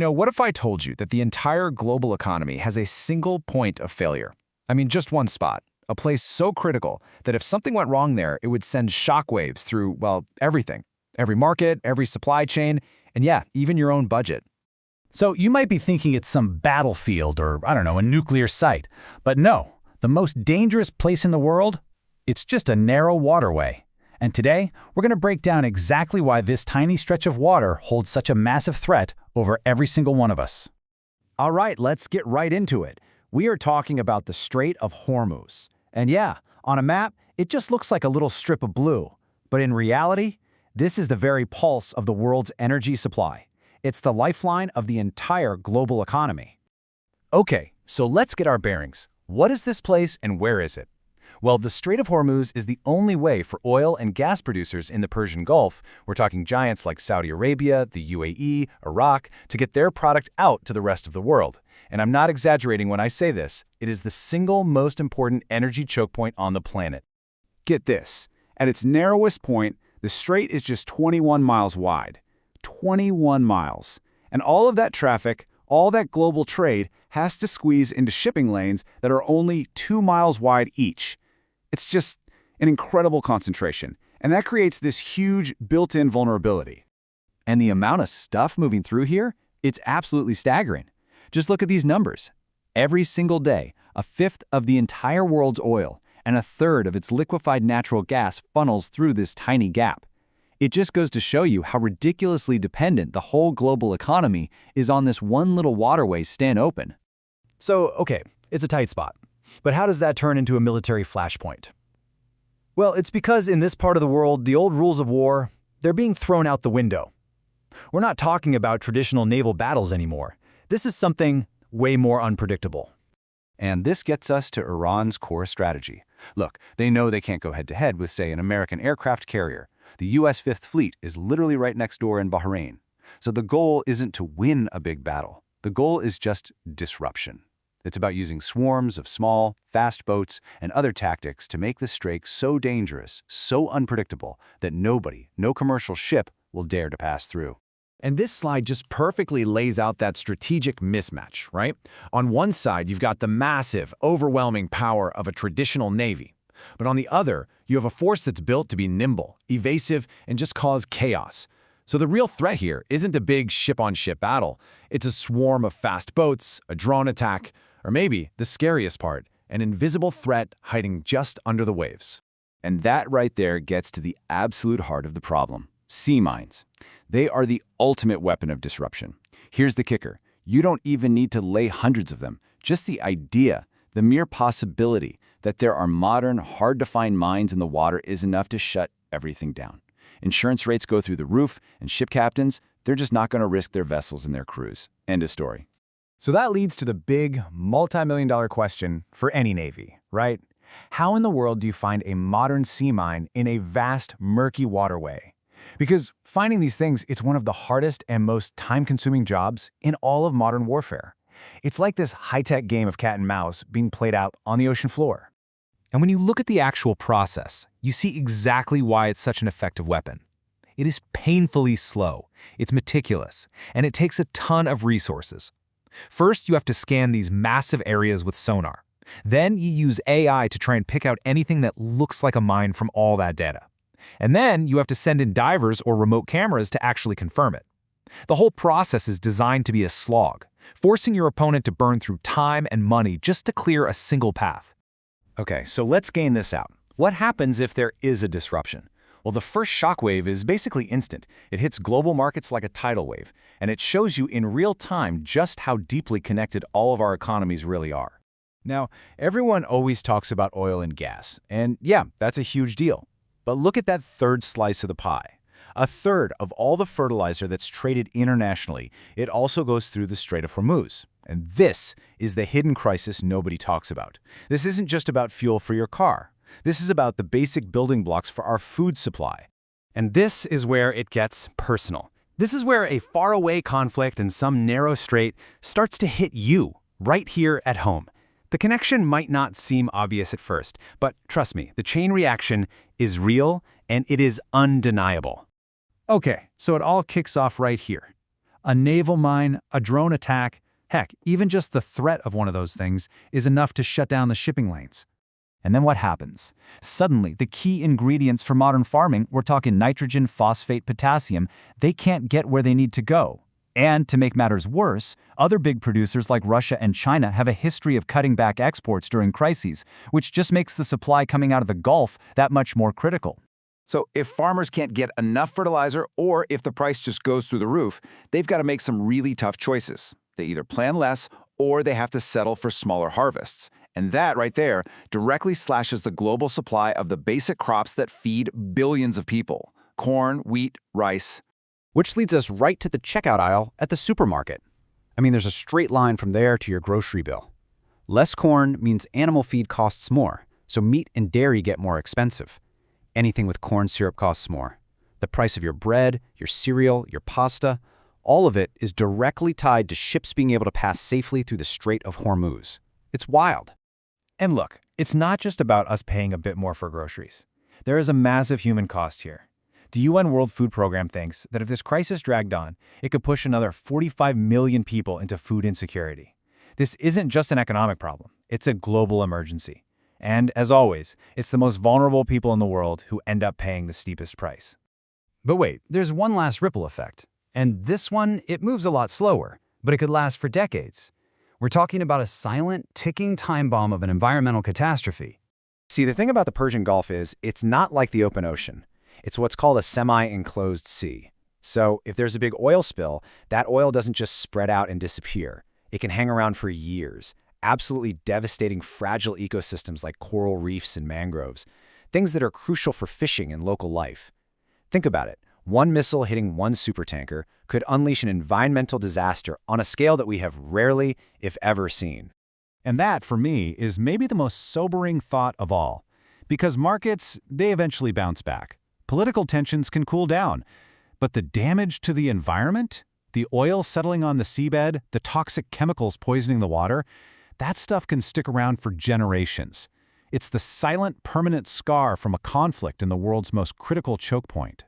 What if I told you that the entire global economy has a single point of failure? I mean, just one spot, a place so critical that if something went wrong there, it would send shockwaves through, well, everything. Every market, every supply chain, and yeah, even your own budget. So you might be thinking it's some battlefield or, I don't know, a nuclear site. But no, the most dangerous place in the world? It's just a narrow waterway. And today, we're going to break down exactly why this tiny stretch of water holds such a massive threat over every single one of us. All right, let's get right into it. We are talking about the Strait of Hormuz. And yeah, on a map, it just looks like a little strip of blue. But in reality, this is the very pulse of the world's energy supply. It's the lifeline of the entire global economy. Okay, so let's get our bearings. What is this place and where is it? Well, the Strait of Hormuz is the only way for oil and gas producers in the Persian Gulf, we're talking giants like Saudi Arabia, the UAE, Iraq, to get their product out to the rest of the world. And I'm not exaggerating when I say this, it is the single most important energy choke point on the planet. Get this, at its narrowest point, the strait is just 21 miles wide. 21 miles. And all of that traffic, all that global trade, has to squeeze into shipping lanes that are only 2 miles wide each. It's just an incredible concentration, and that creates this huge built-in vulnerability. And the amount of stuff moving through here, it's absolutely staggering. Just look at these numbers. Every single day, a fifth of the entire world's oil and a third of its liquefied natural gas funnels through this tiny gap. It just goes to show you how ridiculously dependent the whole global economy is on this one little waterway staying open. So, okay, it's a tight spot. But how does that turn into a military flashpoint? Well, it's because in this part of the world, the old rules of war, they're being thrown out the window. We're not talking about traditional naval battles anymore. This is something way more unpredictable. And this gets us to Iran's core strategy. Look, they know they can't go head-to-head with, say, an American aircraft carrier. The U.S. Fifth Fleet is literally right next door in Bahrain. So the goal isn't to win a big battle. The goal is just disruption. It's about using swarms of small, fast boats and other tactics to make the strait so dangerous, so unpredictable, that nobody, no commercial ship, will dare to pass through. And this slide just perfectly lays out that strategic mismatch, right? On one side, you've got the massive, overwhelming power of a traditional navy. But on the other, you have a force that's built to be nimble, evasive, and just cause chaos. So the real threat here isn't a big ship-on-ship battle. It's a swarm of fast boats, a drone attack, or maybe, the scariest part, an invisible threat hiding just under the waves. And that right there gets to the absolute heart of the problem. Sea mines. They are the ultimate weapon of disruption. Here's the kicker. You don't even need to lay hundreds of them. Just the idea, the mere possibility that there are modern, hard-to-find mines in the water is enough to shut everything down. Insurance rates go through the roof, and ship captains, they're just not going to risk their vessels and their crews. End of story. So that leads to the big, multi-million-dollar question for any navy, right? How in the world do you find a modern sea mine in a vast, murky waterway? Because finding these things, it's one of the hardest and most time-consuming jobs in all of modern warfare. It's like this high-tech game of cat and mouse being played out on the ocean floor. And when you look at the actual process, you see exactly why it's such an effective weapon. It is painfully slow, it's meticulous, and it takes a ton of resources. First, you have to scan these massive areas with sonar. Then you use AI to try and pick out anything that looks like a mine from all that data. And then you have to send in divers or remote cameras to actually confirm it. The whole process is designed to be a slog, forcing your opponent to burn through time and money just to clear a single path. Okay, so let's game this out. What happens if there is a disruption? Well, the first shockwave is basically instant. It hits global markets like a tidal wave, and it shows you in real time just how deeply connected all of our economies really are. Now, everyone always talks about oil and gas, and yeah, that's a huge deal. But look at that third slice of the pie. A third of all the fertilizer that's traded internationally, it also goes through the Strait of Hormuz. And this is the hidden crisis nobody talks about. This isn't just about fuel for your car. This is about the basic building blocks for our food supply. And this is where it gets personal. This is where a faraway conflict in some narrow strait starts to hit you, right here at home. The connection might not seem obvious at first, but trust me, the chain reaction is real and it is undeniable. Okay, so it all kicks off right here. A naval mine, a drone attack, heck, even just the threat of one of those things is enough to shut down the shipping lanes. And then what happens? Suddenly, the key ingredients for modern farming, we're talking nitrogen, phosphate, potassium, they can't get where they need to go. And to make matters worse, other big producers like Russia and China have a history of cutting back exports during crises, which just makes the supply coming out of the Gulf that much more critical. So if farmers can't get enough fertilizer, or if the price just goes through the roof, they've got to make some really tough choices. They either plan less, or they have to settle for smaller harvests. And that right there directly slashes the global supply of the basic crops that feed billions of people: corn, wheat, rice. Which leads us right to the checkout aisle at the supermarket. I mean, there's a straight line from there to your grocery bill. Less corn means animal feed costs more, so meat and dairy get more expensive. Anything with corn syrup costs more. The price of your bread, your cereal, your pasta, all of it is directly tied to ships being able to pass safely through the Strait of Hormuz. It's wild. And look, it's not just about us paying a bit more for groceries. There is a massive human cost here. The UN World Food Program thinks that if this crisis dragged on, it could push another 45 million people into food insecurity. This isn't just an economic problem, it's a global emergency. And as always, it's the most vulnerable people in the world who end up paying the steepest price. But wait, there's one last ripple effect. And this one, it moves a lot slower, but it could last for decades. We're talking about a silent, ticking time bomb of an environmental catastrophe. See, the thing about the Persian Gulf is it's not like the open ocean. It's what's called a semi-enclosed sea. So if there's a big oil spill, that oil doesn't just spread out and disappear. It can hang around for years, absolutely devastating fragile ecosystems like coral reefs and mangroves, things that are crucial for fishing and local life. Think about it. One missile hitting one supertanker could unleash an environmental disaster on a scale that we have rarely, if ever, seen. And that, for me, is maybe the most sobering thought of all. Because markets, they eventually bounce back. Political tensions can cool down. But the damage to the environment, the oil settling on the seabed, the toxic chemicals poisoning the water, that stuff can stick around for generations. It's the silent, permanent scar from a conflict in the world's most critical choke point.